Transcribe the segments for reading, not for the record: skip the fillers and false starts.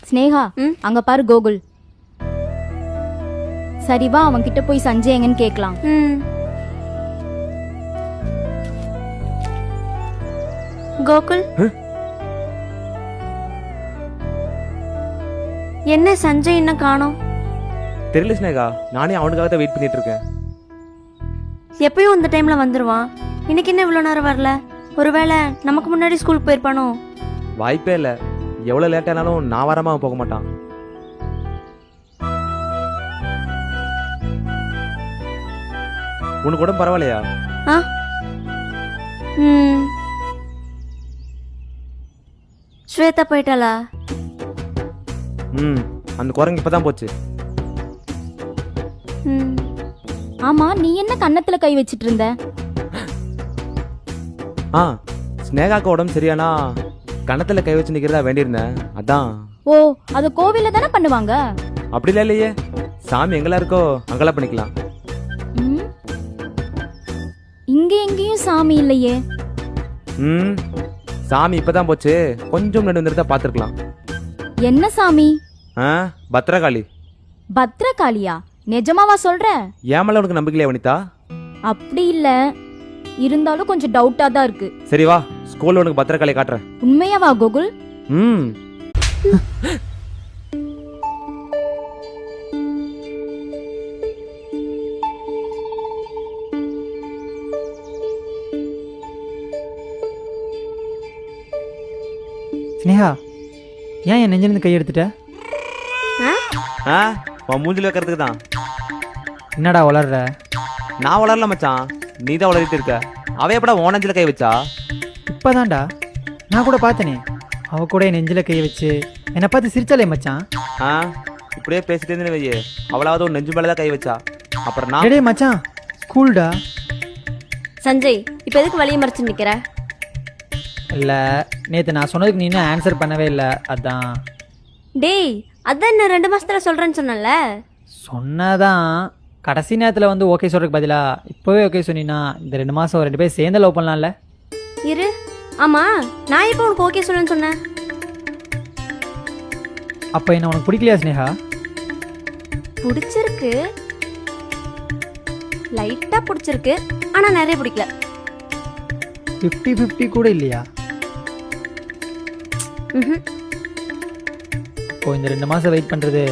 ஸ்னேகா அங்க பாரு கோகுல். சரி வா அவன் கிட்ட போய் சஞ்சய் எங்கன்னு கேட்கலாம். கோகுல், என்ன சஞ்சய் என்ன காணோம்? தெரியல ஸ்னேகா, நானே அவனுக்காக தான் வெயிட் பண்ணிட்டு இருக்கேன். எப்பயும் இந்த டைம்ல வந்துருவான், இன்னைக்கு என்ன இவ்வளவு நேரம் வரல? ஒருவேளை நமக்கு முன்னாடி ஸ்கூலுக்கு போயிருப்பானோ? வாய்ப்பே இல்லை, எவ்வளோ லேட்டானாலும் நான் வராம அவன் போக மாட்டான். உனக்கு உடம்பு பரவாயில்லையா? ஸ்வேதா போயிட்டாளா? அந்த குரங்கு இப்பதான் போச்சு. ஆமா, நீ என்ன கன்னத்துல கை வச்சிட்டு இருந்த? ஸ்னேகாக்கு உடம்பு சரியானா கன்னத்துல கை வச்சு நிக்கிறதா வேண்டியிருந்தேன், அதான். ஓ, அது கோவில்ல தானே பண்ணுவாங்க. அப்படிலாம் இல்லையே, சாமி எங்கெல்லாம் இருக்கோ அங்கெல்லாம் பண்ணிக்கலாம். இங்க எங்கேயும் சாமி இல்லையே. சாமி இப்பதான் போச்சு, கொஞ்சம் ரெண்டு வந்துருந்தா பாத்துருக்கலாம். என்ன சாமி? பத்ரகாளி. பத்ரகாளியா? நிஜமாவா சொல்ற? ஏமல உனக்கு நம்பிக்கையா வனிதா? அப்படி இல்ல, இருந்தாலும் கொஞ்சம் டவுட்டா தான் இருக்கு. சரி வா, ஸ்கூல்ல உனக்கு பத்ரகாளி காட்டுறேன். உண்மையாவா கோகுல்? ஸ்னேகா, ஏன் என் நெஞ்சிலிருந்து கை எடுத்துட்ட? உன் மூஞ்சில் வைக்கிறதுக்கு தான். என்னடா வளர்ற? நான் வளரல மச்சான், நீ தான் வளரிட்டு இருக்க. அவ எப்படா உன் நெஞ்சில கை வச்சா? இப்பதான்டா நான் கூட பார்த்தனே, அவ கூட என் நெஞ்சில கை வச்சு என்னை பார்த்து சிரிச்சாலே மச்சான். இப்படியே பேசிட்டே இருந்தேன்னு வையே, அவளாவது ஒரு நெஞ்சு மேலதான் கை வச்சா. அப்புறம் நான் டேய் மச்சான், ஸ்கூல்டா. சஞ்சய், இப்ப எதுக்கு வழியை மறைச்சு நிக்கிற? இல்ல, நேத்து நான் சொன்னதுக்கு நீ இன்னும் ஆன்சர் பண்ணவே இல்லை, அதான். டேய், அதான் இன்னும் 2 மாசத்துல சொல்றேன்னு சொன்னல. சொன்னதான், கடைசி நேரத்தில் வந்து ஓகே சொல்றதுக்கு பதிலா இப்போவே ஓகே சொன்னீங்கன்னா இந்த 2 மாதம் 2 பேர் சேர்ந்து லவ் பண்ணலாம்ல. இரு, ஆமா நான் இப்போ உனக்கு ஓகே சொல்லுன்னு சொன்னேன். அப்போ என்ன உனக்கு பிடிக்கலையா ஸ்னேகா? பிடிச்சிருக்கு, லைட்டா பிடிச்சிருக்கு, ஆனா நிறைய பிடிக்கல. 50-50 கூட இல்லையா? இப்போ இந்த 2 மாதம் வெயிட் பண்ணுறது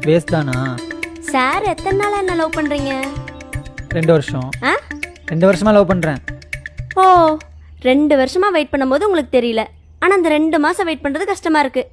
வேஸ்ட் தானா? சார் எத்தனை நாளா என்ன லவ் பண்றீங்க? 2 வருஷம். 2 வருஷமா லவ் பண்ணுறேன். ஓ, 2 வருஷமா வெயிட் பண்ணும்போது உங்களுக்கு தெரியல, ஆனா அந்த 2 மாசம் வெயிட் பண்றது கஷ்டமா இருக்கு.